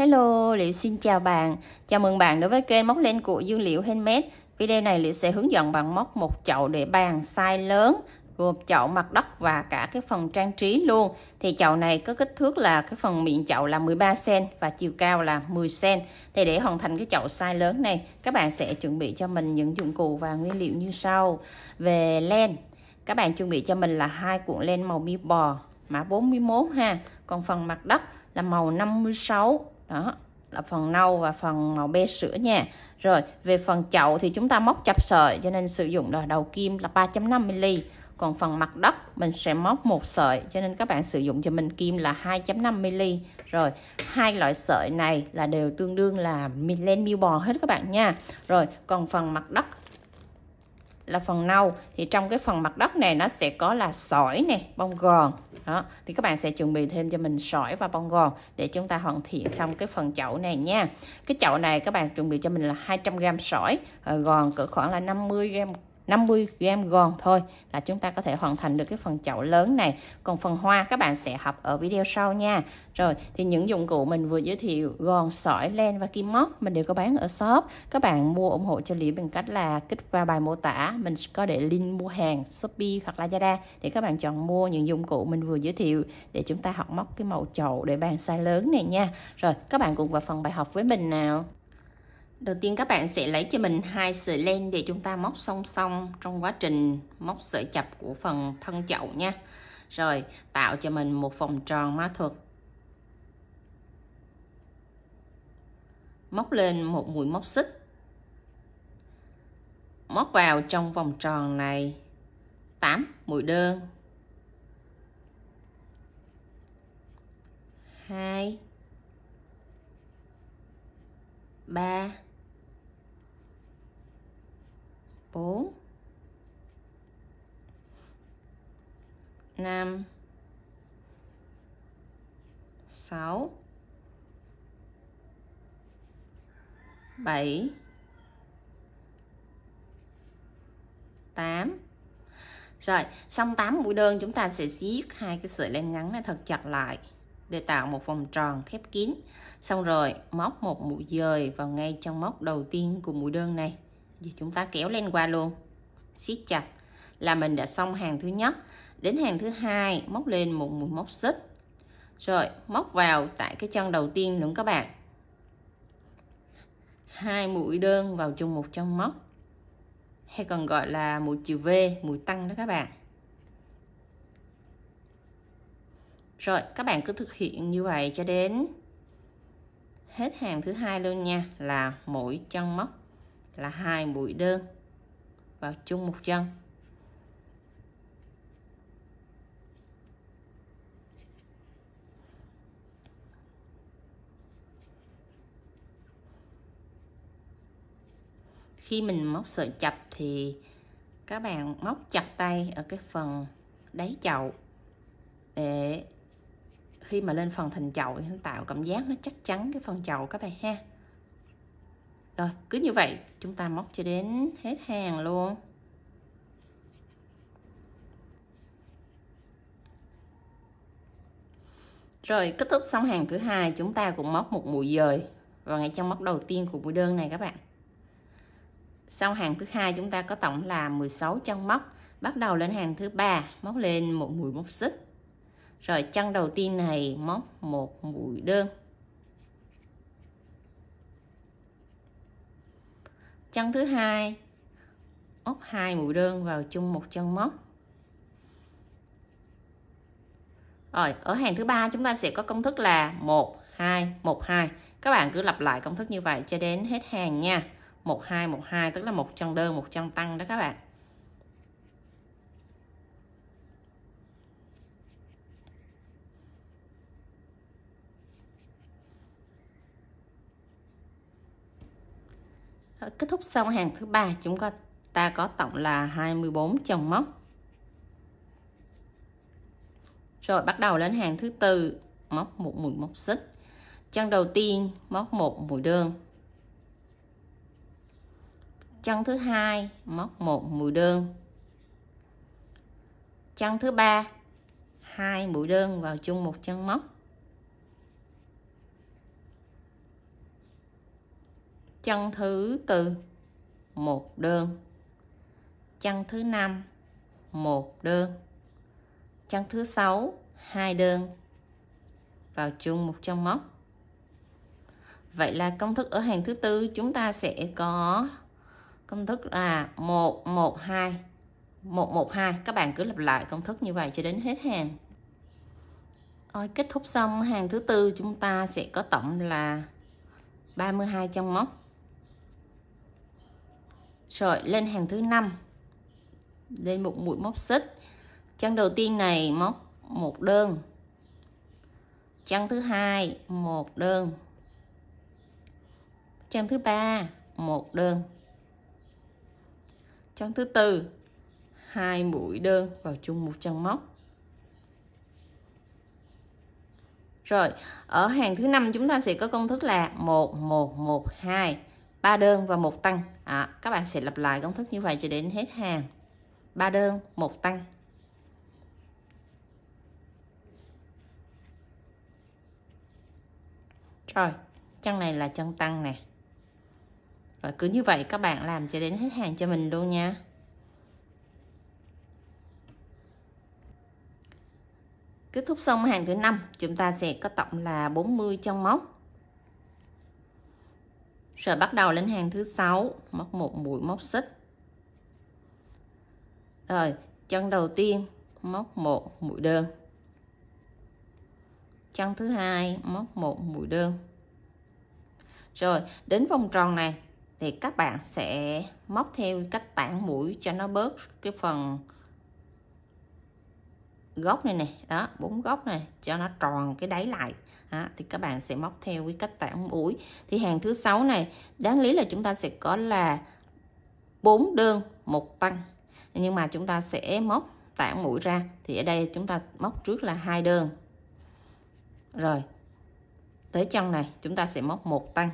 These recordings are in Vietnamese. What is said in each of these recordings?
Hello, Liệu xin chào bạn. Chào mừng bạn đến với kênh móc len của Dương Liệu Handmade. Video này Liệu sẽ hướng dẫn bạn móc một chậu để bàn size lớn, gồm chậu mặt đất và cả cái phần trang trí luôn. Thì chậu này có kích thước là cái phần miệng chậu là 13 cm và chiều cao là 10 cm. Thì để hoàn thành cái chậu size lớn này, các bạn sẽ chuẩn bị cho mình những dụng cụ và nguyên liệu như sau. Về len, các bạn chuẩn bị cho mình là 2 cuộn len màu bi bò mã 41 ha. Còn phần mặt đất là màu 56. Đó là phần nâu và phần màu be sữa nha. Rồi về phần chậu thì chúng ta móc chập sợi cho nên sử dụng là đầu kim là 3.5mm. Còn phần mặt đất mình sẽ móc một sợi cho nên các bạn sử dụng cho mình kim là 2.5mm. Rồi hai loại sợi này là đều tương đương là len miêu bò hết các bạn nha. Rồi còn phần mặt đất là phần nâu thì trong cái phần mặt đất này nó sẽ có là sỏi nè, bông gòn. Đó, thì các bạn sẽ chuẩn bị thêm cho mình sỏi và bông gòn để chúng ta hoàn thiện xong cái phần chậu này nha. Cái chậu này các bạn chuẩn bị cho mình là 200g sỏi, gòn cỡ khoảng là 50g gòn thôi là chúng ta có thể hoàn thành được cái phần chậu lớn này. Còn phần hoa các bạn sẽ học ở video sau nha. Rồi thì những dụng cụ mình vừa giới thiệu gòn, sỏi, len và kim móc mình đều có bán ở shop. Các bạn mua ủng hộ cho Liễu bằng cách là kích vào bài mô tả, mình có để link mua hàng Shopee hoặc Lazada để các bạn chọn mua những dụng cụ mình vừa giới thiệu để chúng ta học móc cái mẫu chậu để bàn size lớn này nha. Rồi các bạn cùng vào phần bài học với mình nào. Đầu tiên các bạn sẽ lấy cho mình 2 sợi len để chúng ta móc song song trong quá trình móc sợi chập của phần thân chậu nha. Rồi tạo cho mình một vòng tròn ma thuật. Móc lên một mũi móc xích. Móc vào trong vòng tròn này 8 mũi đơn. 2 3 4 5 6 7 8. Rồi, xong 8 mũi đơn chúng ta sẽ siết hai cái sợi len ngắn này thật chặt lại để tạo một vòng tròn khép kín. Xong rồi móc một mũi dời vào ngay trong móc đầu tiên của mũi đơn này. Thì chúng ta kéo lên qua luôn, siết chặt là mình đã xong hàng thứ nhất. Đến hàng thứ hai móc lên một mũi móc xích, rồi móc vào tại cái chân đầu tiên luôn các bạn, 2 mũi đơn vào chung một chân móc, hay còn gọi là mũi chữ V, mũi tăng đó các bạn. Rồi các bạn cứ thực hiện như vậy cho đến hết hàng thứ hai luôn nha, là mỗi chân móc là 2 mũi đơn vào chung một chân. Khi mình móc sợi chập thì các bạn móc chặt tay ở cái phần đáy chậu để khi mà lên phần thành chậu thì tạo cảm giác nó chắc chắn cái phần chậu các bạn ha. Rồi cứ như vậy chúng ta móc cho đến hết hàng luôn. Rồi kết thúc xong hàng thứ hai chúng ta cũng móc một mũi dời vào ngay trong móc đầu tiên của mũi đơn này các bạn. Sau hàng thứ hai chúng ta có tổng là 16 chân móc. Bắt đầu lên hàng thứ ba móc lên một mũi móc xích. Rồi chân đầu tiên này móc một mũi đơn. Chân thứ hai móc 2 mũi đơn vào chung một chân móc. Rồi ở hàng thứ ba chúng ta sẽ có công thức là 1 2 1 2. Các bạn cứ lặp lại công thức như vậy cho đến hết hàng nha. 1 2 1 2 tức là một chân đơn một chân tăng đó các bạn. Kết thúc xong hàng thứ ba chúng ta có tổng là 24 chân móc. Rồi bắt đầu lên hàng thứ tư móc một mũi móc xích. Chân đầu tiên móc một mũi đơn. Chân thứ hai móc một mũi đơn. Chân thứ ba 2 mũi đơn vào chung một chân móc. chân thứ tư 1 đơn, chân thứ 5 1 đơn, chân thứ 6 2 đơn, vào chung một chân móc. Vậy là công thức ở hàng thứ tư chúng ta sẽ có công thức là 112 112. Các bạn cứ lặp lại công thức như vậy cho đến hết hàng. Rồi, kết thúc xong hàng thứ tư chúng ta sẽ có tổng là 32 chân móc. Rồi lên hàng thứ 5, lên một mũi móc xích. Chân đầu tiên này móc 1 đơn, chân thứ 2 1 đơn, chân thứ 3 1 đơn, chân thứ 4 2 mũi đơn vào chung một chân móc. Rồi, ở hàng thứ 5 chúng ta sẽ có công thức là 1112, 3 đơn và 1 tăng. Các bạn sẽ lặp lại công thức như vậy cho đến hết hàng. 3 đơn, 1 tăng. Rồi, chân này là chân tăng nè. Rồi cứ như vậy các bạn làm cho đến hết hàng cho mình luôn nha. Kết thúc xong hàng thứ 5, chúng ta sẽ có tổng là 40 chân móc. Rồi bắt đầu lên hàng thứ 6, móc một mũi móc xích. Rồi, chân đầu tiên móc một mũi đơn. Chân thứ 2 móc một mũi đơn. Rồi, đến vòng tròn này thì các bạn sẽ móc theo cách tản mũi cho nó bớt cái phần góc này nè, đó, 4 góc này cho nó tròn cái đáy lại. Đó, thì các bạn sẽ móc theo cái cách tản mũi. Thì hàng thứ 6 này đáng lý là chúng ta sẽ có là 4 đơn 1 tăng, nhưng mà chúng ta sẽ móc tản mũi ra, thì ở đây chúng ta móc trước là 2 đơn. Rồi tới chân này chúng ta sẽ móc 1 tăng.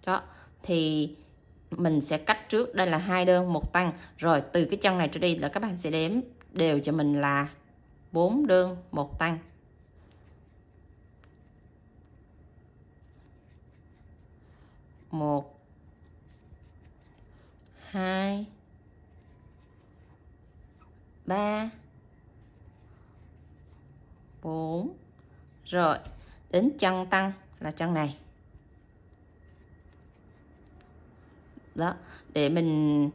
Đó, thì mình sẽ cắt trước đây là 2 đơn 1 tăng. Rồi từ cái chân này trở đi là các bạn sẽ đếm đều cho mình là 4 đơn 1 tăng. Một, 2, 3, 4. Rồi đến chân tăng là chân này. Đó, để mình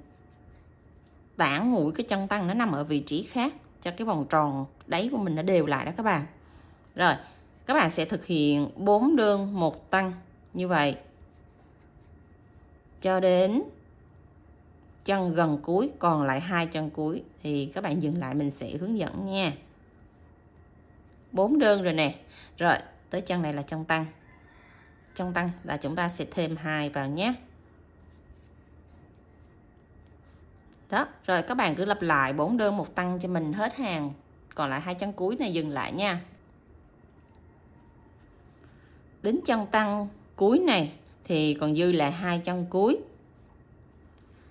tản mũi cái chân tăng nó nằm ở vị trí khác cho cái vòng tròn đáy của mình nó đều lại đó các bạn. Rồi các bạn sẽ thực hiện 4 đơn 1 tăng như vậy cho đến chân gần cuối, còn lại 2 chân cuối thì các bạn dừng lại, mình sẽ hướng dẫn nha. 4 đơn rồi nè. Rồi tới chân này là chân tăng. Chân tăng là chúng ta sẽ thêm 2 vào nhé. Đó, rồi các bạn cứ lặp lại 4 đơn 1 tăng cho mình hết hàng. Còn lại 2 chân cuối này dừng lại nha. Đến chân tăng cuối này thì còn dư là 2 chân cuối.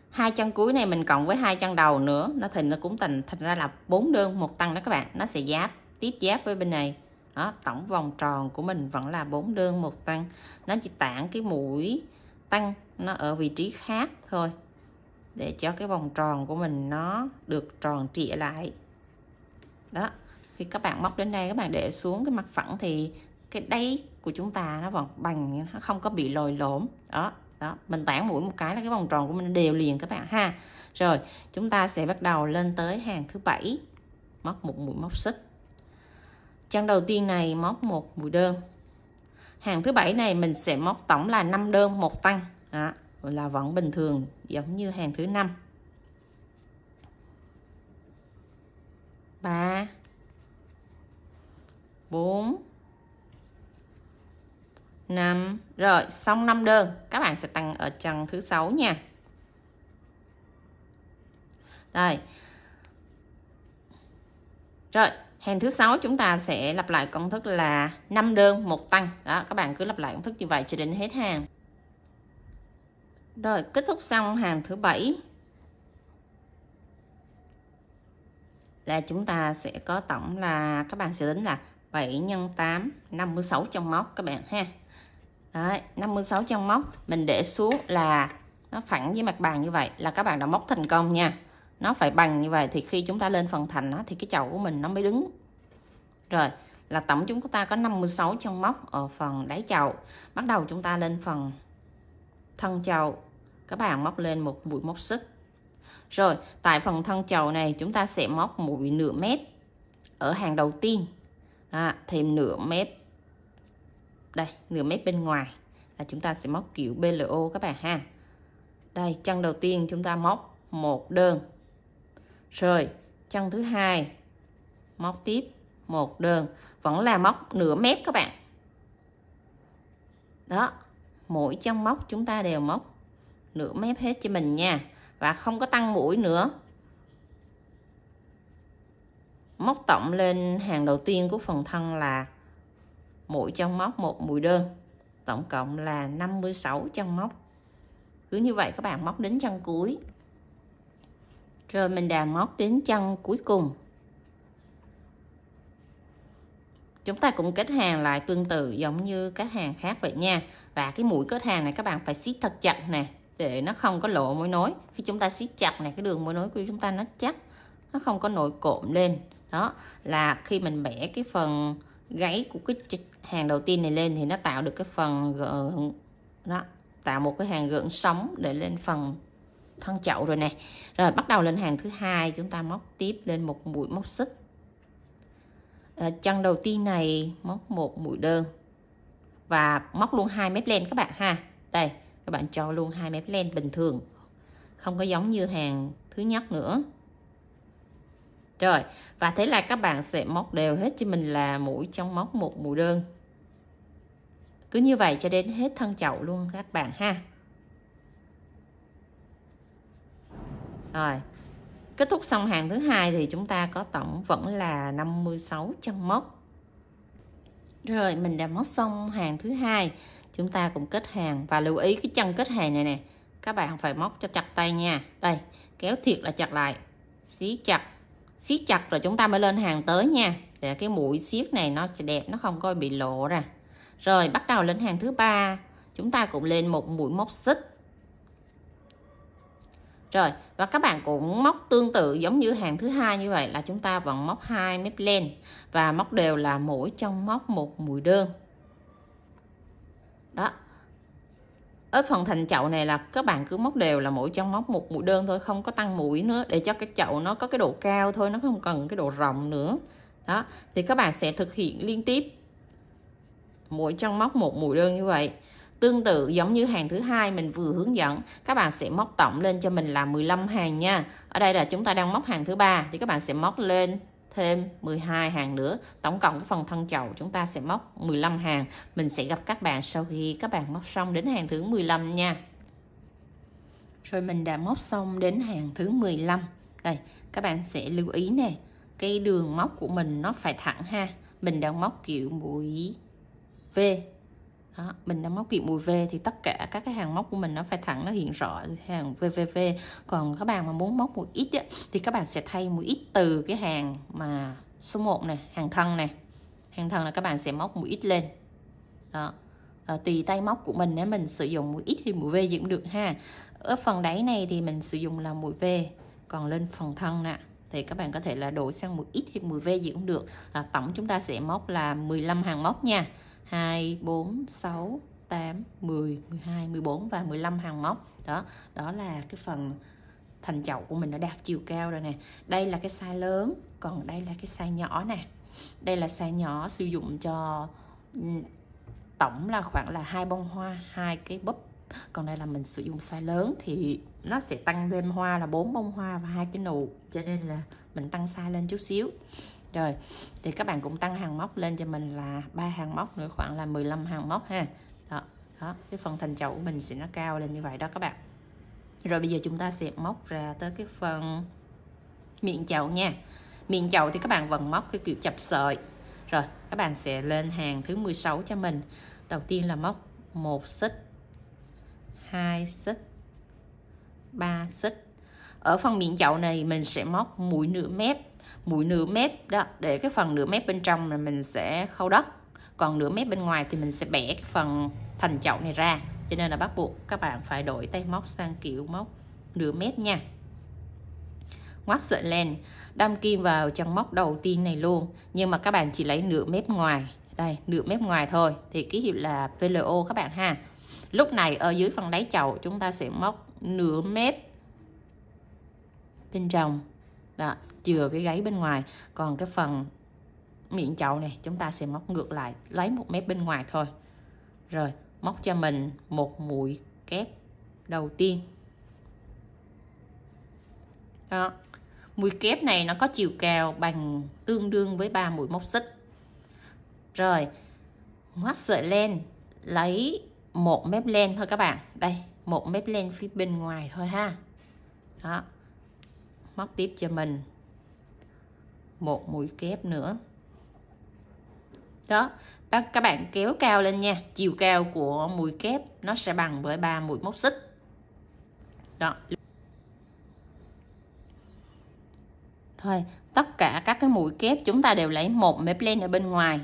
2 chân cuối này mình cộng với 2 chân đầu nữa, nó cũng thành ra là 4 đơn 1 tăng đó các bạn. Nó sẽ tiếp giáp với bên này. Đó, tổng vòng tròn của mình vẫn là 4 đơn 1 tăng. Nó chỉ tản cái mũi tăng nó ở vị trí khác thôi, để cho cái vòng tròn của mình nó được tròn trịa lại. Đó, khi các bạn móc đến đây các bạn để xuống cái mặt phẳng thì cái đáy của chúng ta nó vẫn bằng, nó không có bị lồi lõm. Đó, mình tản mũi một cái là cái vòng tròn của mình đều liền các bạn ha. Rồi chúng ta sẽ bắt đầu lên tới hàng thứ 7, móc một mũi móc xích. Chân đầu tiên này móc một mũi đơn. Hàng thứ 7 này mình sẽ móc tổng là 5 đơn 1 tăng. Đó, là vẫn bình thường giống như hàng thứ 5. 3, 4, 5. Rồi xong 5 đơn, các bạn sẽ tăng ở chân thứ 6 nha. Rồi hàng thứ 6 chúng ta sẽ lặp lại công thức là 5 đơn 1 tăng. Đó, các bạn cứ lặp lại công thức như vậy cho đến hết hàng. Rồi kết thúc xong hàng thứ 7 là chúng ta sẽ có tổng là, các bạn sẽ tính là 7 x 8 56 chân móc các bạn ha. Đấy, 56 chân móc mình để xuống là nó phẳng với mặt bàn như vậy là các bạn đã móc thành công nha. Nó phải bằng như vậy thì khi chúng ta lên phần thành đó, thì cái chậu của mình nó mới đứng. Rồi, là tổng chúng ta có 56 chân móc ở phần đáy chậu. Bắt đầu chúng ta lên phần thân chậu. Các bạn móc lên một mũi móc xích. Rồi, tại phần thân chậu này chúng ta sẽ móc mũi nửa mét ở hàng đầu tiên. Thêm nửa mét. Đây, nửa mét bên ngoài là chúng ta sẽ móc kiểu BLO các bạn ha. Đây, chân đầu tiên chúng ta móc một đơn. Rồi, chân thứ hai móc tiếp một đơn, vẫn là móc nửa mét các bạn. Đó, mỗi chân móc chúng ta đều móc nửa mét hết cho mình nha, và không có tăng mũi nữa. Móc tổng lên hàng đầu tiên của phần thân là mỗi chân móc một mũi đơn, tổng cộng là 56 chân móc. Cứ như vậy các bạn móc đến chân cuối. Rồi mình đã móc đến chân cuối cùng. Chúng ta cũng kết hàng lại tương tự giống như các hàng khác vậy nha. Và cái mũi kết hàng này các bạn phải siết thật chặt nè, để nó không có lộ mối nối. Khi chúng ta siết chặt này, cái đường mối nối của chúng ta nó chắc, nó không có nổi cộm lên. Đó là khi mình bẻ cái phần gáy của cái hàng đầu tiên này lên thì nó tạo được cái phần gợn. Đó, tạo một cái hàng gợn sống để lên phần thân chậu rồi nè. Rồi bắt đầu lên hàng thứ hai, chúng ta móc tiếp lên một mũi móc xích. Chân đầu tiên này móc một mũi đơn và móc luôn 2 mép len các bạn ha. Đây, các bạn cho luôn 2 mép len bình thường, không có giống như hàng thứ nhất nữa. Rồi, và thế là các bạn sẽ móc đều hết cho mình là mũi trong móc một mũi đơn. Cứ như vậy cho đến hết thân chậu luôn các bạn ha. Rồi, kết thúc xong hàng thứ hai thì chúng ta có tổng vẫn là 56 chân móc. Rồi, mình đã móc xong hàng thứ hai, chúng ta cũng kết hàng. Và lưu ý cái chân kết hàng này nè, các bạn phải móc cho chặt tay nha. Đây, kéo thiệt là chặt lại, siết chặt rồi chúng ta mới lên hàng tới nha, để cái mũi siết này nó sẽ đẹp, nó không có bị lộ ra. Rồi bắt đầu lên hàng thứ ba, chúng ta cũng lên một mũi móc xích. Rồi, và các bạn cũng móc tương tự giống như hàng thứ hai như vậy, là chúng ta vẫn móc 2 mép len và móc đều là mỗi trong móc một mũi đơn. Đó. Ở phần thành chậu này là các bạn cứ móc đều là mỗi trong móc một mũi đơn thôi, không có tăng mũi nữa, để cho cái chậu nó có cái độ cao thôi, nó không cần cái độ rộng nữa. Đó, thì các bạn sẽ thực hiện liên tiếp mỗi trong móc một mũi đơn như vậy. Tương tự giống như hàng thứ hai mình vừa hướng dẫn, các bạn sẽ móc tổng lên cho mình là 15 hàng nha. Ở đây là chúng ta đang móc hàng thứ ba thì các bạn sẽ móc lên thêm 12 hàng nữa. Tổng cộng cái phần thân chậu chúng ta sẽ móc 15 hàng. Mình sẽ gặp các bạn sau khi các bạn móc xong đến hàng thứ 15 nha. Rồi mình đã móc xong đến hàng thứ 15. Đây, các bạn sẽ lưu ý nè, cái đường móc của mình nó phải thẳng ha. Mình đang móc kiểu mũi V. Đó, mình đang móc kiểu mũi V thì tất cả các cái hàng móc của mình nó phải thẳng, nó hiện rõ hàng VVV. Còn các bạn mà muốn móc mũi X ấy, thì các bạn sẽ thay mũi X từ cái hàng mà số 1 này, hàng thân này. Hàng thân là các bạn sẽ móc mũi X lên. Đó. Tùy tay móc của mình, nếu mình sử dụng mũi X thì mũi V gì cũng được ha. Ở phần đáy này thì mình sử dụng là mũi V, còn lên phần thân nè thì các bạn có thể là đổi sang mũi X hay mũi V gì cũng được. Tổng chúng ta sẽ móc là 15 hàng móc nha. 2, 4, 6, 8, 10, 12, 14 và 15 hàng móc. Đó là cái phần thành chậu của mình đã đạt chiều cao rồi nè. Đây là cái size lớn, còn đây là cái size nhỏ nè. Đây là size nhỏ sử dụng cho tổng là khoảng là 2 bông hoa, 2 cái búp. Còn đây là mình sử dụng size lớn thì nó sẽ tăng thêm hoa là 4 bông hoa và 2 cái nụ, cho nên là mình tăng size lên chút xíu. Rồi, thì các bạn cũng tăng hàng móc lên cho mình là 3 hàng móc nữa, khoảng là 15 hàng móc ha. Đó, cái phần thành chậu của mình sẽ nó cao lên như vậy đó các bạn. Rồi bây giờ chúng ta sẽ móc ra tới cái phần miệng chậu nha. Miệng chậu thì các bạn vẫn móc cái kiểu chập sợi. Rồi, các bạn sẽ lên hàng thứ 16 cho mình. Đầu tiên là móc 1 xích, 2 xích, 3 xích. Ở phần miệng chậu này mình sẽ móc mũi nửa mép đó, để cái phần nửa mép bên trong là mình sẽ khâu đất. còn nửa mép bên ngoài thì mình sẽ bẻ cái phần thành chậu này ra, cho nên là bắt buộc các bạn phải đổi tay móc sang kiểu móc nửa mép nha. Ngoắt sợi len, đâm kim vào chân móc đầu tiên này luôn, nhưng mà các bạn chỉ lấy nửa mép ngoài, đây nửa mép ngoài thôi, thì ký hiệu là PLO các bạn ha. Lúc này ở dưới phần đáy chậu chúng ta sẽ móc nửa mép bên trong đó, chừa cái gáy bên ngoài, còn cái phần miệng chậu này chúng ta sẽ móc ngược lại, lấy một mép bên ngoài thôi. Rồi móc cho mình một mũi kép đầu tiên đó. Mũi kép này nó có chiều cao bằng tương đương với 3 mũi móc xích. Rồi ngoắt sợi len, lấy một mép len thôi các bạn, đây một mép len phía bên ngoài thôi ha. Đó, móc tiếp cho mình một mũi kép nữa đó. Các bạn kéo cao lên nha, chiều cao của mũi kép nó sẽ bằng với 3 mũi móc xích đó. Thôi tất cả các cái mũi kép chúng ta đều lấy một mép len ở bên ngoài,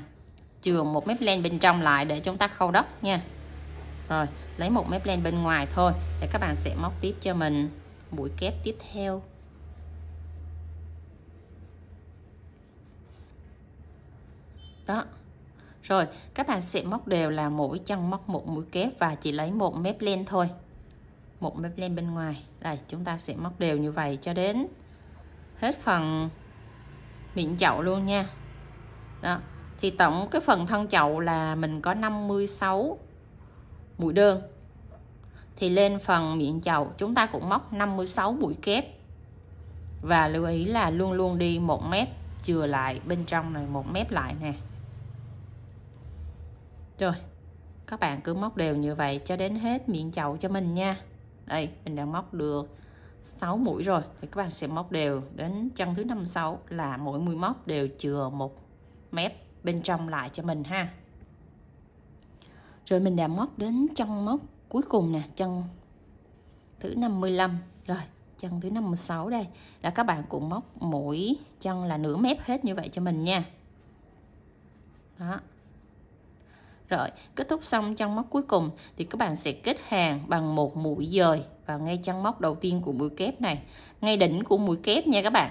chừa một mép len bên trong lại để chúng ta khâu đất nha. Rồi lấy một mép len bên ngoài thôi, để các bạn sẽ móc tiếp cho mình mũi kép tiếp theo đó. Rồi các bạn sẽ móc đều là mỗi chân móc một mũi kép và chỉ lấy một mép len thôi, một mép len bên ngoài. Đây chúng ta sẽ móc đều như vậy cho đến hết phần miệng chậu luôn nha. Đó, thì tổng cái phần thân chậu là mình có 56 mũi đơn, thì lên phần miệng chậu chúng ta cũng móc 56 mũi kép, và lưu ý là luôn luôn đi một mép, chừa lại bên trong này một mép lại nè. Rồi các bạn cứ móc đều như vậy cho đến hết miệng chậu cho mình nha. Đây mình đã móc được 6 mũi rồi, thì các bạn sẽ móc đều đến chân thứ 56 là mỗi mũi móc đều chừa một mép bên trong lại cho mình ha. Rồi mình đã móc đến chân móc cuối cùng nè, chân thứ 55. Rồi chân thứ 56 đây là các bạn cũng móc mỗi chân là nửa mép hết như vậy cho mình nha. Đó. Rồi kết thúc xong chân móc cuối cùng thì các bạn sẽ kết hàng bằng một mũi dời vào ngay chân móc đầu tiên của mũi kép này, ngay đỉnh của mũi kép nha các bạn.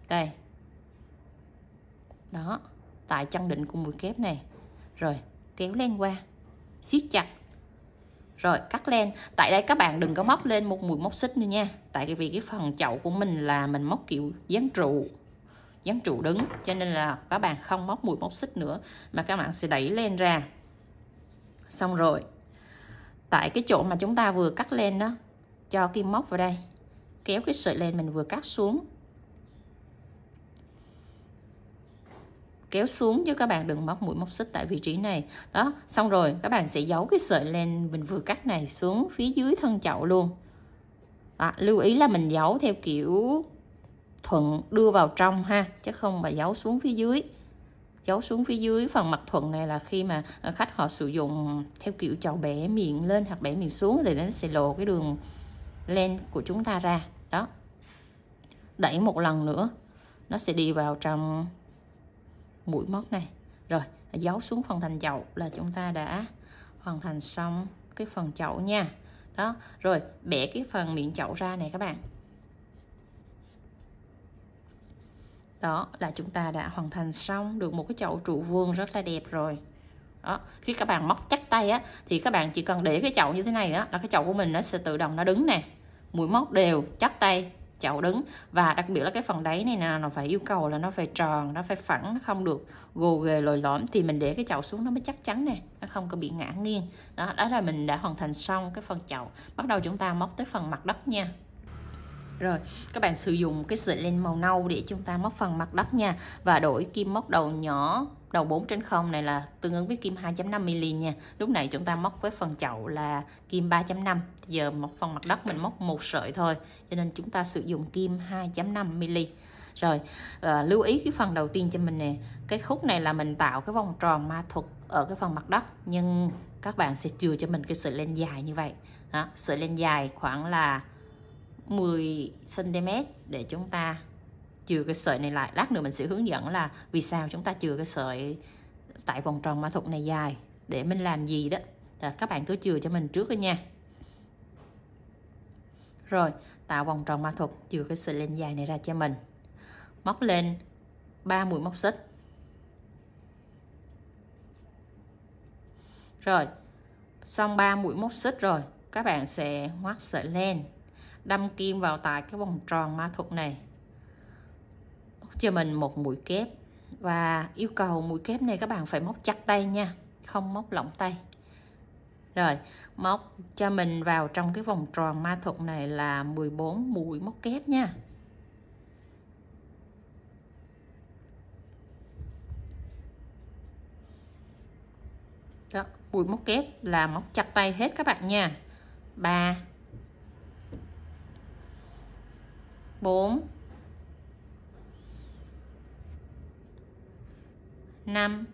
Đây. Đó, tại chân đỉnh của mũi kép này. Rồi kéo len qua, siết chặt. Rồi cắt len. Tại đây các bạn đừng có móc lên một mũi móc xích nữa nha. Tại vì cái phần chậu của mình là mình móc kiểu dán trụ đứng, cho nên là các bạn không móc mũi móc xích nữa, mà các bạn sẽ đẩy len ra. Xong rồi tại cái chỗ mà chúng ta vừa cắt len đó, cho kim móc vào đây, kéo cái sợi len mình vừa cắt xuống, kéo xuống chứ các bạn đừng móc mũi móc xích tại vị trí này đó. Xong rồi các bạn sẽ giấu cái sợi len mình vừa cắt này xuống phía dưới thân chậu luôn. Lưu ý là mình giấu theo kiểu thuận đưa vào trong ha, chứ không mà giấu xuống phía dưới. Giấu xuống phía dưới phần mặt thuận này là khi mà khách họ sử dụng theo kiểu chậu bẻ miệng lên hoặc bẻ miệng xuống thì nó sẽ lộ cái đường len của chúng ta ra đó. Đẩy một lần nữa nó sẽ đi vào trong mũi móc này. Rồi giấu xuống phần thành chậu là chúng ta đã hoàn thành xong cái phần chậu nha. Đó, rồi bẻ cái phần miệng chậu ra này các bạn. Đó là chúng ta đã hoàn thành xong được một cái chậu trụ vuông rất là đẹp rồi. Đó, khi các bạn móc chắc tay á thì các bạn chỉ cần để cái chậu như thế này đó là cái chậu của mình nó sẽ tự động nó đứng nè. Mũi móc đều, chắc tay, chậu đứng. Và đặc biệt là cái phần đáy này nè, nó phải yêu cầu là nó phải tròn, nó phải phẳng, nó không được gồ ghề lồi lõm, thì mình để cái chậu xuống nó mới chắc chắn nè, nó không có bị ngã nghiêng. Đó là mình đã hoàn thành xong cái phần chậu. Bắt đầu chúng ta móc tới phần mặt đất nha. Rồi các bạn sử dụng cái sợi len màu nâu để chúng ta móc phần mặt đất nha. Và đổi kim móc đầu nhỏ, đầu 4/0 này là tương ứng với kim 2.5mm nha. Lúc này chúng ta móc với phần chậu là kim 3.5. Giờ móc phần mặt đất mình móc một sợi thôi, cho nên chúng ta sử dụng kim 2.5mm. Rồi lưu ý cái phần đầu tiên cho mình nè, cái khúc này là mình tạo cái vòng tròn ma thuật ở cái phần mặt đất, nhưng các bạn sẽ chừa cho mình cái sợi len dài như vậy đó. Sợi len dài khoảng là 10 cm để chúng ta chừa cái sợi này lại. Lát nữa mình sẽ hướng dẫn là vì sao chúng ta chừa cái sợi tại vòng tròn mã thuật này dài để mình làm gì đó. Các bạn cứ chừa cho mình trước đó nha. Rồi tạo vòng tròn mã thuật, chừa cái sợi len dài này ra cho mình, móc lên 3 mũi móc xích. Rồi xong 3 mũi móc xích rồi, các bạn sẽ ngoắt sợi len, đâm kim vào tại cái vòng tròn mã thuật này, móc cho mình một mũi kép. Và yêu cầu mũi kép này các bạn phải móc chặt tay nha, không móc lỏng tay. Rồi móc cho mình vào trong cái vòng tròn ma thuật này là 14 mũi móc kép nha. Đó, mũi móc kép là móc chặt tay hết các bạn nha. 3 4 5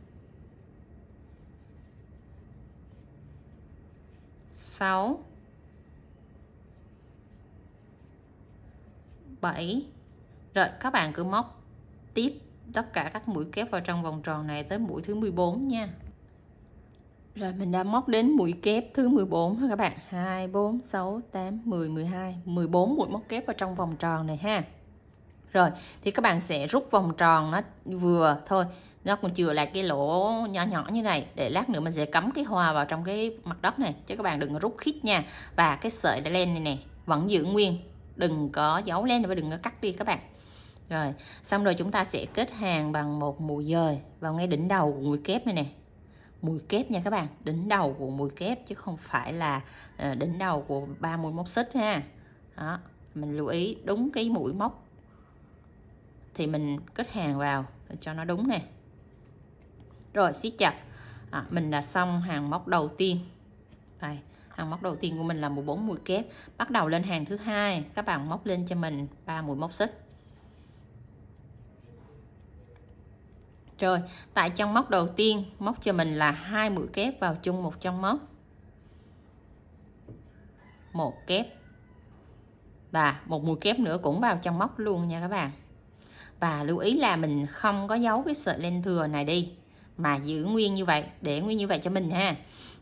6 7. Rồi các bạn cứ móc tiếp tất cả các mũi kép vào trong vòng tròn này tới mũi thứ 14 nha. Rồi mình đã móc đến mũi kép thứ 14 thôi các bạn. 2 4 6 8 10 12 14 mũi móc kép vào trong vòng tròn này ha. Rồi thì các bạn sẽ rút vòng tròn nó vừa thôi, nó còn chừa lại cái lỗ nhỏ nhỏ như này để lát nữa mình sẽ cắm cái hoa vào trong cái mặt đất này, chứ các bạn đừng có rút khít nha. Và cái sợi len này nè vẫn giữ nguyên, đừng có giấu len và đừng có cắt đi các bạn. Rồi xong rồi chúng ta sẽ kết hàng bằng một mũi dời vào ngay đỉnh đầu của mũi kép này nè, mũi kép nha các bạn, đỉnh đầu của mũi kép chứ không phải là đỉnh đầu của 3 mũi móc xích ha. Đó, mình lưu ý đúng cái mũi móc thì mình kết hàng vào cho nó đúng nè. Rồi siết chặt. Mình đã xong hàng móc đầu tiên. Đây, hàng móc đầu tiên của mình là 14 mũi kép. Bắt đầu lên hàng thứ hai, các bạn móc lên cho mình 3 mũi móc xích. Rồi, tại trong móc đầu tiên móc cho mình là 2 mũi kép vào chung một trong móc. 1 kép. Và một mũi kép nữa cũng vào trong móc luôn nha các bạn. Và lưu ý là mình không có giấu cái sợi len thừa này đi, mà giữ nguyên như vậy, để nguyên như vậy cho mình ha.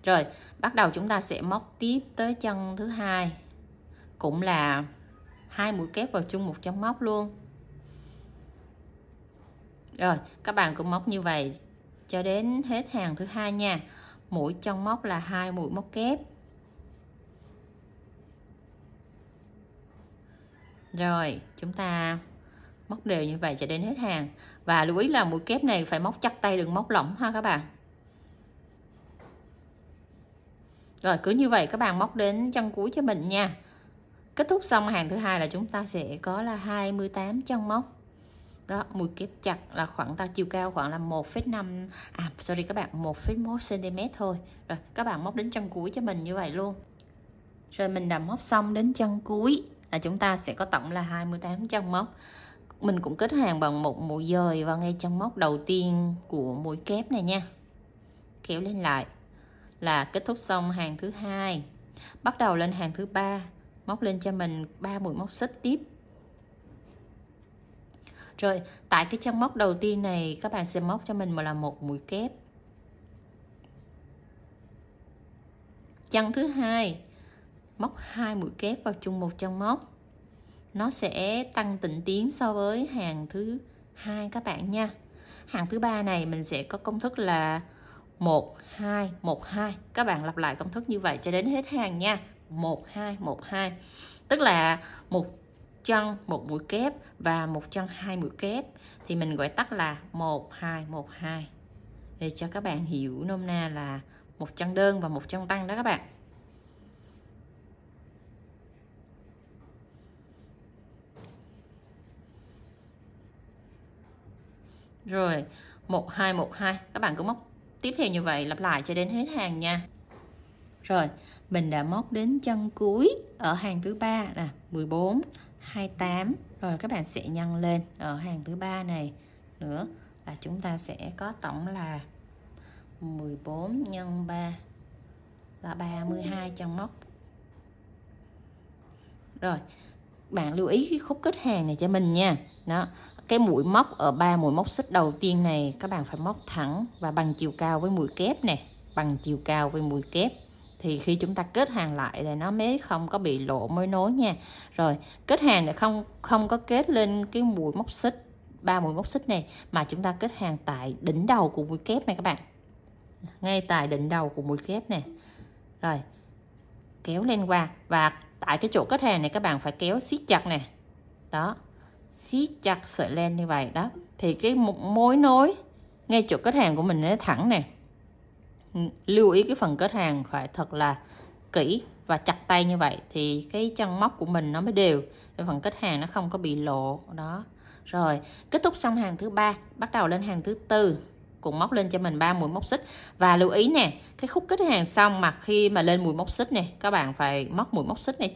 Rồi bắt đầu chúng ta sẽ móc tiếp tới chân thứ hai, cũng là 2 mũi kép vào chung một trong móc luôn. Rồi các bạn cũng móc như vậy cho đến hết hàng thứ hai nha. Mỗi trong móc là 2 mũi móc kép. Rồi chúng ta móc đều như vậy cho đến hết hàng. Và lưu ý là mũi kép này phải móc chắc tay, đừng móc lỏng ha các bạn. Rồi cứ như vậy các bạn móc đến chân cuối cho mình nha. Kết thúc xong hàng thứ hai là chúng ta sẽ có là 28 chân móc. Đó, mũi kép chặt là khoảng chiều cao khoảng là 1,5 sorry các bạn, 1,1 cm thôi. Rồi các bạn móc đến chân cuối cho mình như vậy luôn. Rồi mình đã móc xong đến chân cuối là chúng ta sẽ có tổng là 28 chân móc. Mình cũng kết hàng bằng một mũi dời vào ngay chân móc đầu tiên của mũi kép này nha. Kéo lên lại là kết thúc xong hàng thứ hai. Bắt đầu lên hàng thứ ba, móc lên cho mình 3 mũi móc xích tiếp. Rồi tại cái chân móc đầu tiên này các bạn sẽ móc cho mình là một mũi kép. Chân thứ hai móc 2 mũi kép vào chung một chân móc. Nó sẽ tăng tịnh tiến so với hàng thứ hai các bạn nha. Hàng thứ ba này mình sẽ có công thức là 1 2 1 2. Các bạn lặp lại công thức như vậy cho đến hết hàng nha. 1 2 1 2. Tức là một chân một mũi kép và một chân 2 mũi kép thì mình gọi tắt là 1 2 1 2. Để cho các bạn hiểu nôm na là một chân đơn và một chân tăng đó các bạn. Rồi 1 2 1 2, các bạn cứ móc tiếp theo như vậy lặp lại cho đến hết hàng nha. Rồi mình đã móc đến chân cuối ở hàng thứ ba là 14 28. Rồi các bạn sẽ nhân lên ở hàng thứ ba này nữa là chúng ta sẽ có tổng là 14 nhân 3 là 32 chân móc. Rồi bạn lưu ý cái khúc kết hàng này cho mình nha. Đó, cái mũi móc ở 3 mũi móc xích đầu tiên này các bạn phải móc thẳng và bằng chiều cao với mũi kép nè, bằng chiều cao với mũi kép. Thì khi chúng ta kết hàng lại thì nó mới không có bị lộ mối nối nha. Rồi kết hàng thì không có kết lên cái mũi móc xích 3 mũi móc xích này, mà chúng ta kết hàng tại đỉnh đầu của mũi kép này các bạn, ngay tại đỉnh đầu của mũi kép này. Rồi kéo lên qua, và tại cái chỗ kết hàng này các bạn phải kéo siết chặt nè, đó, siết chặt sợi len như vậy đó, thì cái mối nối ngay chỗ kết hàng của mình nó thẳng nè. Lưu ý cái phần kết hàng phải thật là kỹ và chặt tay như vậy thì cái chân móc của mình nó mới đều, cái phần kết hàng nó không có bị lộ đó. Rồi kết thúc xong hàng thứ 3, bắt đầu lên hàng thứ 4, cũng móc lên cho mình 3 mũi móc xích. Và lưu ý nè, cái khúc kết hàng xong mà khi mà lên mũi móc xích này, các bạn phải móc mũi móc xích này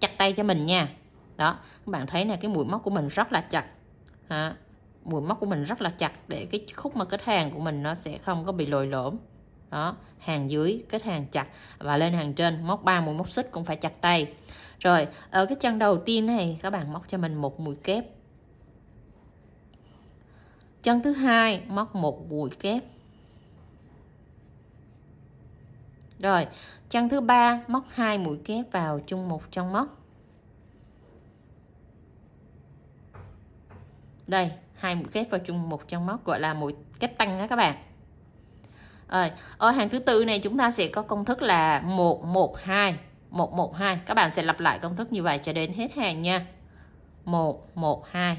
chặt tay cho mình nha. Đó, các bạn thấy nè, cái mũi móc của mình rất là chặt. Mũi móc của mình rất là chặt để cái khúc mà kết hàng của mình nó sẽ không có bị lồi lõm. Đó, hàng dưới kết hàng chặt và lên hàng trên móc 3 mũi móc xích cũng phải chặt tay. Rồi ở cái chân đầu tiên này các bạn móc cho mình 1 mũi kép. Chân thứ 2 móc 1 mũi kép. Rồi chân thứ 3 móc 2 mũi kép vào chung một chân móc. Đây, 2 mũi kép vào chung một chân móc, gọi là mũi kép tăng đó các bạn. Rồi, ở hàng thứ 4 này chúng ta sẽ có công thức là 112, 112. Các bạn sẽ lặp lại công thức như vậy cho đến hết hàng nha. 112.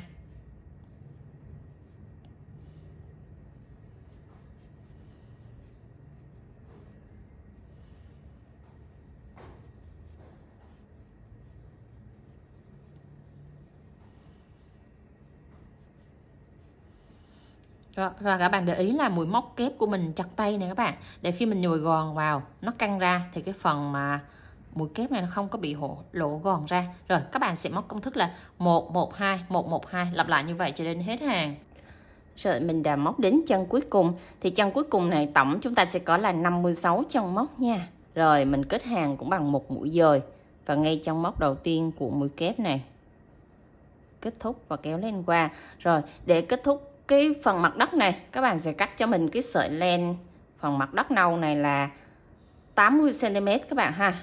Và các bạn để ý là mũi móc kép của mình chặt tay này các bạn, để khi mình nhồi gòn vào nó căng ra thì cái phần mà mũi kép này nó không có bị lộ gòn ra. Rồi các bạn sẽ móc công thức là 112, 112, lặp lại như vậy cho đến hết hàng. Rồi mình đã móc đến chân cuối cùng, thì chân cuối cùng này tổng chúng ta sẽ có là 56 chân móc nha. Rồi mình kết hàng cũng bằng 1 mũi dời và ngay chân móc đầu tiên của mũi kép này kết thúc và kéo lên qua. Rồi để kết thúc cái phần mặt đất này, các bạn sẽ cắt cho mình cái sợi len phần mặt đất nâu này là 80 cm các bạn ha.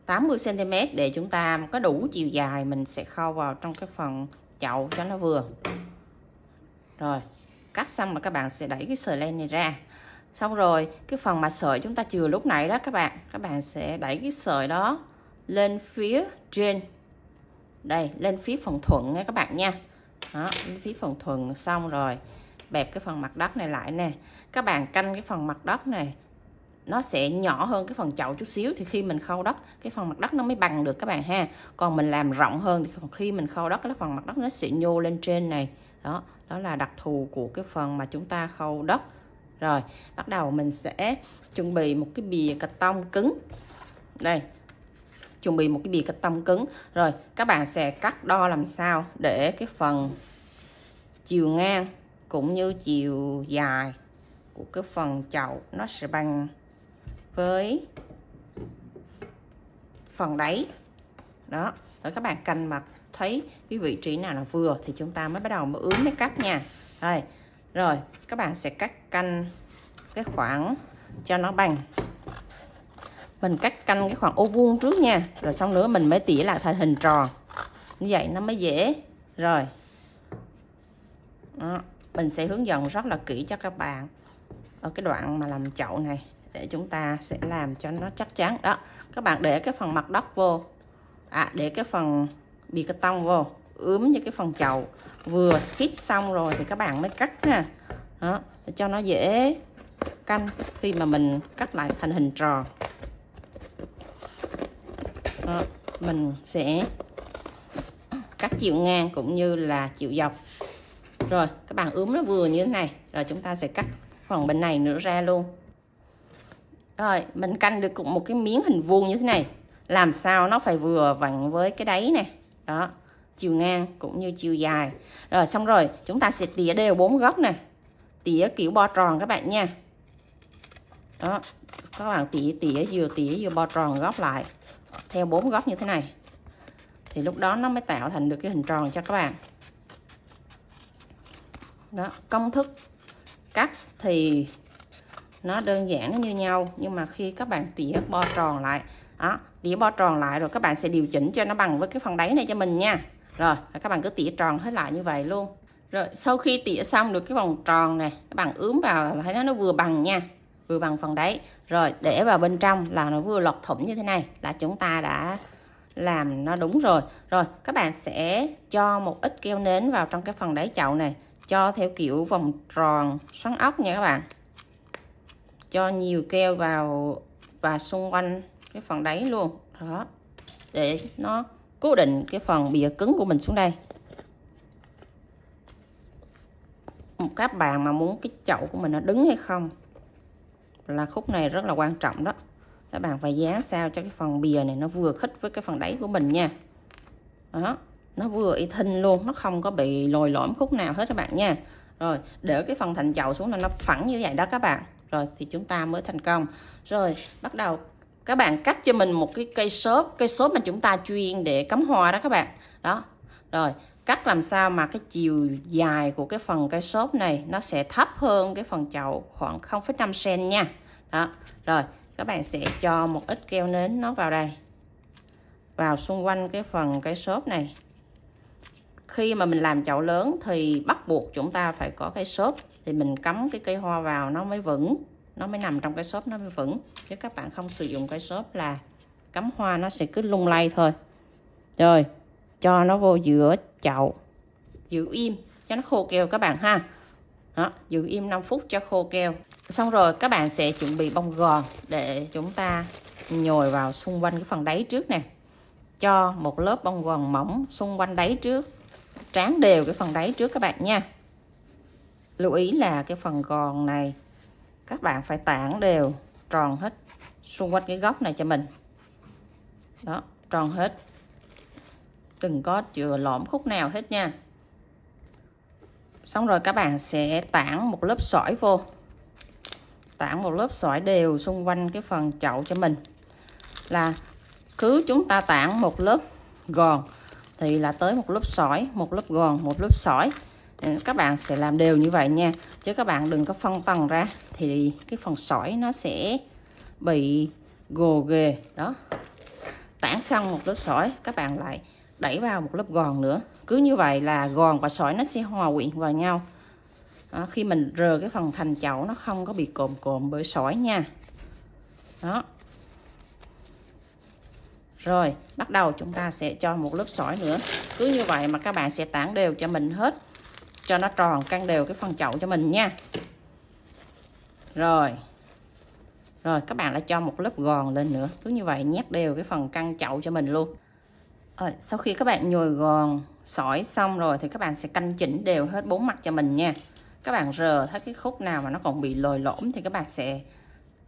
80 cm để chúng ta có đủ chiều dài mình sẽ khâu vào trong cái phần chậu cho nó vừa. Rồi cắt xong là các bạn sẽ đẩy cái sợi len này ra. Xong rồi cái phần mà sợi chúng ta chừa lúc nãy đó các bạn sẽ đẩy cái sợi đó lên phía trên. Đây, lên phía phần thuận nha các bạn nha. Đó, lên phía phần thuận xong rồi bẹp cái phần mặt đất này lại nè. Các bạn canh cái phần mặt đất này nó sẽ nhỏ hơn cái phần chậu chút xíu, thì khi mình khâu đất cái phần mặt đất nó mới bằng được các bạn ha. Còn mình làm rộng hơn thì khi mình khâu đất cái phần mặt đất nó sẽ nhô lên trên này. Đó, đó là đặc thù của cái phần mà chúng ta khâu đất. Rồi bắt đầu mình sẽ chuẩn bị một cái bìa cà tông cứng. Đây, chuẩn bị một cái bìa cà tông cứng. Rồi các bạn sẽ cắt đo làm sao để cái phần chiều ngang cũng như chiều dài của cái phần chậu nó sẽ bằng với phần đáy. Đó, rồi các bạn canh mặt thấy cái vị trí nào là vừa thì chúng ta mới bắt đầu mới ướm mới cắt nha. Đây, rồi các bạn sẽ cắt canh cái khoảng cho nó bằng. Mình cắt canh cái khoảng ô vuông trước nha, rồi xong nữa mình mới tỉa lại thành hình tròn, như vậy nó mới dễ. Rồi đó, mình sẽ hướng dẫn rất là kỹ cho các bạn ở cái đoạn mà làm chậu này để chúng ta sẽ làm cho nó chắc chắn. Đó, các bạn để cái phần mặt đất vô, để cái phần bìa cà tông vô, ướm như cái phần chậu, vừa khít xong rồi thì các bạn mới cắt nha. Đó, để cho nó dễ canh khi mà mình cắt lại thành hình tròn. Đó, mình sẽ cắt chiều ngang cũng như là chiều dọc. Rồi các bạn ướm nó vừa như thế này, rồi chúng ta sẽ cắt phần bên này nữa ra luôn. Rồi mình canh được cũng một cái miếng hình vuông như thế này, làm sao nó phải vừa vặn với cái đáy này. Đó, chiều ngang cũng như chiều dài. Rồi xong rồi chúng ta sẽ tỉa đều 4 góc nè, tỉa kiểu bo tròn các bạn nha. Đó, các bạn tỉa vừa bo tròn góc lại theo 4 góc như thế này, thì lúc đó nó mới tạo thành được cái hình tròn cho các bạn. Đó, công thức cắt thì nó đơn giản nó như nhau, nhưng mà khi các bạn tỉa bo tròn lại đó, tỉa bo tròn lại rồi các bạn sẽ điều chỉnh cho nó bằng với cái phần đáy này cho mình nha. Rồi các bạn cứ tỉa tròn hết lại như vậy luôn. Rồi sau khi tỉa xong được cái vòng tròn này, các bạn ướm vào là thấy nó vừa bằng nha, vừa bằng phần đáy. Rồi để vào bên trong là nó vừa lọt thủng như thế này là chúng ta đã làm nó đúng rồi. Rồi các bạn sẽ cho một ít keo nến vào trong cái phần đáy chậu này, cho theo kiểu vòng tròn xoắn ốc nha các bạn. Cho nhiều keo vào và xung quanh cái phần đáy luôn đó, để nó cố định cái phần bìa cứng của mình xuống đây. Các bạn mà muốn cái chậu của mình nó đứng hay không là khúc này rất là quan trọng đó. Các bạn phải dán sao cho cái phần bìa này nó vừa khít với cái phần đáy của mình nha. Đó, nó vừa y thinh luôn, nó không có bị lồi lõm khúc nào hết các bạn nha. Rồi để cái phần thành chậu xuống là nó phẳng như vậy đó các bạn. Rồi thì chúng ta mới thành công. Rồi bắt đầu các bạn cắt cho mình một cái cây xốp mà chúng ta chuyên để cắm hoa đó các bạn. Đó. Rồi cắt làm sao mà cái chiều dài của cái phần cây xốp này nó sẽ thấp hơn cái phần chậu khoảng 0,5 cm nha. Đó. Rồi các bạn sẽ cho một ít keo nến nó vào đây, vào xung quanh cái phần cây xốp này. Khi mà mình làm chậu lớn thì bắt buộc chúng ta phải có cây xốp, thì mình cắm cái cây hoa vào nó mới vững, nó mới nằm trong cái xốp nó mới vững. Chứ các bạn không sử dụng cây xốp là cắm hoa nó sẽ cứ lung lay thôi. Rồi cho nó vô giữa chậu, giữ im cho nó khô keo các bạn ha. Đó, giữ im 5 phút cho khô keo. Xong rồi các bạn sẽ chuẩn bị bông gòn để chúng ta nhồi vào xung quanh cái phần đáy trước nè. Cho một lớp bông gòn mỏng xung quanh đáy trước, tráng đều cái phần đáy trước các bạn nha. Lưu ý là cái phần gòn này các bạn phải tản đều tròn hết xung quanh cái góc này cho mình. Đó, tròn hết, đừng có chừa lõm khúc nào hết nha. Xong rồi các bạn sẽ tản một lớp sỏi vô, tản một lớp sỏi đều xung quanh cái phần chậu cho mình. Là cứ chúng ta tản một lớp gòn thì là tới một lớp sỏi, một lớp gòn, một lớp sỏi. Các bạn sẽ làm đều như vậy nha, chứ các bạn đừng có phân tầng ra thì cái phần sỏi nó sẽ bị gồ ghề. Đó, tản xong một lớp sỏi các bạn lại đẩy vào một lớp gòn nữa. Cứ như vậy là gòn và sỏi nó sẽ hòa quyện vào nhau. Đó, khi mình rờ cái phần thành chậu nó không có bị cộm bởi sỏi nha. Đó. Rồi bắt đầu chúng ta sẽ cho một lớp sỏi nữa. Cứ như vậy mà các bạn sẽ tản đều cho mình hết, cho nó tròn căng đều cái phần chậu cho mình nha. Rồi các bạn lại cho một lớp gòn lên nữa. Cứ như vậy nhét đều cái phần căng chậu cho mình luôn. Rồi sau khi các bạn nhồi gòn sỏi xong rồi thì các bạn sẽ canh chỉnh đều hết 4 mặt cho mình nha. Các bạn rờ thấy cái khúc nào mà nó còn bị lồi lõm thì các bạn sẽ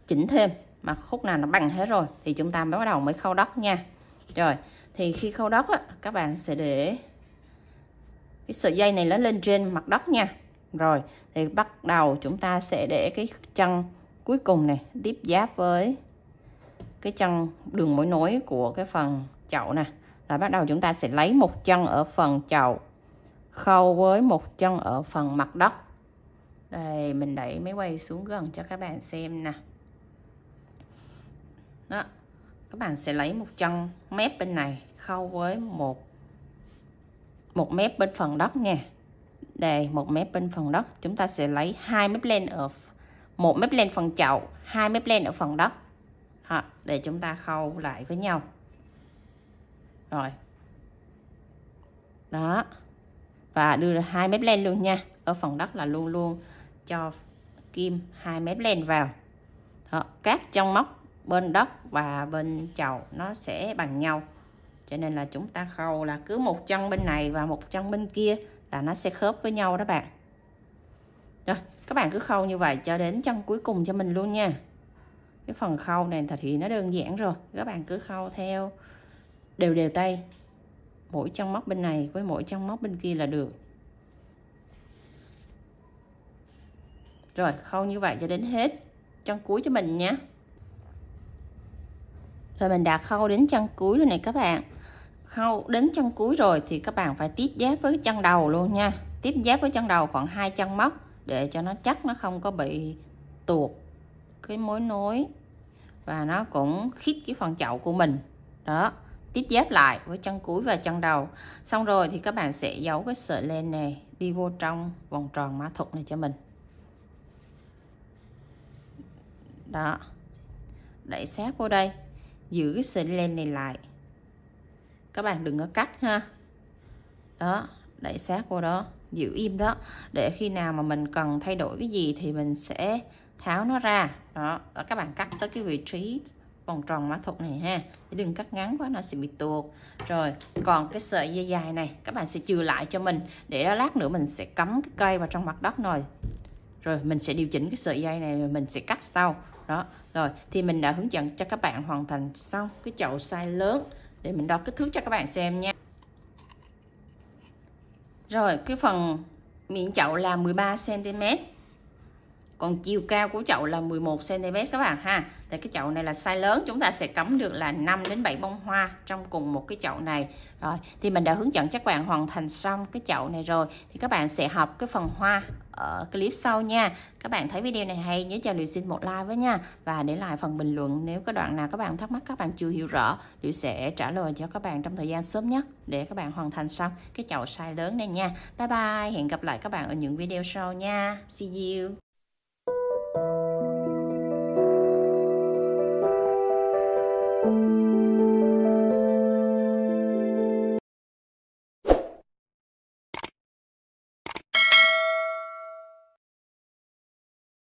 chỉnh thêm, mà khúc nào nó bằng hết rồi thì chúng ta mới bắt đầu khâu đất nha. Rồi thì khi khâu đất á, các bạn sẽ để cái sợi dây này nó lên trên mặt đất nha. Rồi thì bắt đầu chúng ta sẽ để cái chân cuối cùng này tiếp giáp với cái chân đường mối nối của cái phần chậu nè. Rồi bắt đầu chúng ta sẽ lấy một chân ở phần chậu khâu với một chân ở phần mặt đất. Đây, mình đẩy máy quay xuống gần cho các bạn xem nè. Đó, các bạn sẽ lấy một chân mép bên này khâu với một mép bên phần đất nha. Đây, một mép bên phần đất. Chúng ta sẽ lấy 2 mép len ở một mép len phần chậu, 2 mép len ở phần đất. Đó, để chúng ta khâu lại với nhau. Rồi. Đó. Và đưa ra 2 mép len luôn nha. Ở phần đất là luôn luôn cho kim 2 mép len vào. Đó, các chân móc bên đất và bên chậu nó sẽ bằng nhau. Cho nên là chúng ta khâu là cứ một chân bên này và một chân bên kia là nó sẽ khớp với nhau đó bạn. Rồi, các bạn cứ khâu như vậy cho đến chân cuối cùng cho mình luôn nha. Cái phần khâu này thì nó đơn giản rồi. Các bạn cứ khâu theo đều tay. Mỗi chân móc bên này với mỗi chân móc bên kia là được. Rồi, khâu như vậy cho đến hết chân cuối cho mình nhé. Rồi mình đã khâu đến chân cuối rồi này các bạn. Khâu đến chân cuối rồi thì các bạn phải tiếp giáp với chân đầu luôn nha. tiếp giáp với chân đầu khoảng 2 chân móc để cho nó chắc, nó không có bị tuột cái mối nối và nó cũng khít cái phần chậu của mình. Đó, tiếp giáp lại với chân cuối và chân đầu. Xong rồi thì các bạn sẽ giấu cái sợi len này đi vô trong vòng tròn mã thuật này cho mình. Đó, đẩy sát vô đây, giữ cái sợi len này lại, các bạn đừng có cắt ha. Đó, đẩy sát vô đó, giữ im đó, để khi nào mà mình cần thay đổi cái gì thì mình sẽ tháo nó ra. Đó, các bạn cắt tới cái vị trí vòng tròn mã thuật này ha, chứ đừng cắt ngắn quá nó sẽ bị tuột. Rồi còn cái sợi dây dài này các bạn sẽ chừa lại cho mình, để đó lát nữa mình sẽ cắm cái cây vào trong mặt đất rồi mình sẽ điều chỉnh cái sợi dây này, mình sẽ cắt sau. Đó, rồi thì mình đã hướng dẫn cho các bạn hoàn thành xong cái chậu size lớn. Để mình đo kích thước cho các bạn xem nha. Rồi cái phần miệng chậu là 13 cm, còn chiều cao của chậu là 11 cm các bạn ha. Tại cái chậu này là size lớn, chúng ta sẽ cắm được là 5 đến 7 bông hoa trong cùng một cái chậu này. Rồi thì mình đã hướng dẫn cho các bạn hoàn thành xong cái chậu này rồi, thì các bạn sẽ học cái phần hoa ở clip sau nha. Các bạn thấy video này hay nhớ cho Liễu xin một like với nha, và để lại phần bình luận nếu có đoạn nào các bạn thắc mắc, các bạn chưa hiểu rõ, Liễu sẽ trả lời cho các bạn trong thời gian sớm nhất để các bạn hoàn thành xong cái chậu size lớn này nha. Bye bye, hẹn gặp lại các bạn ở những video sau nha. See you.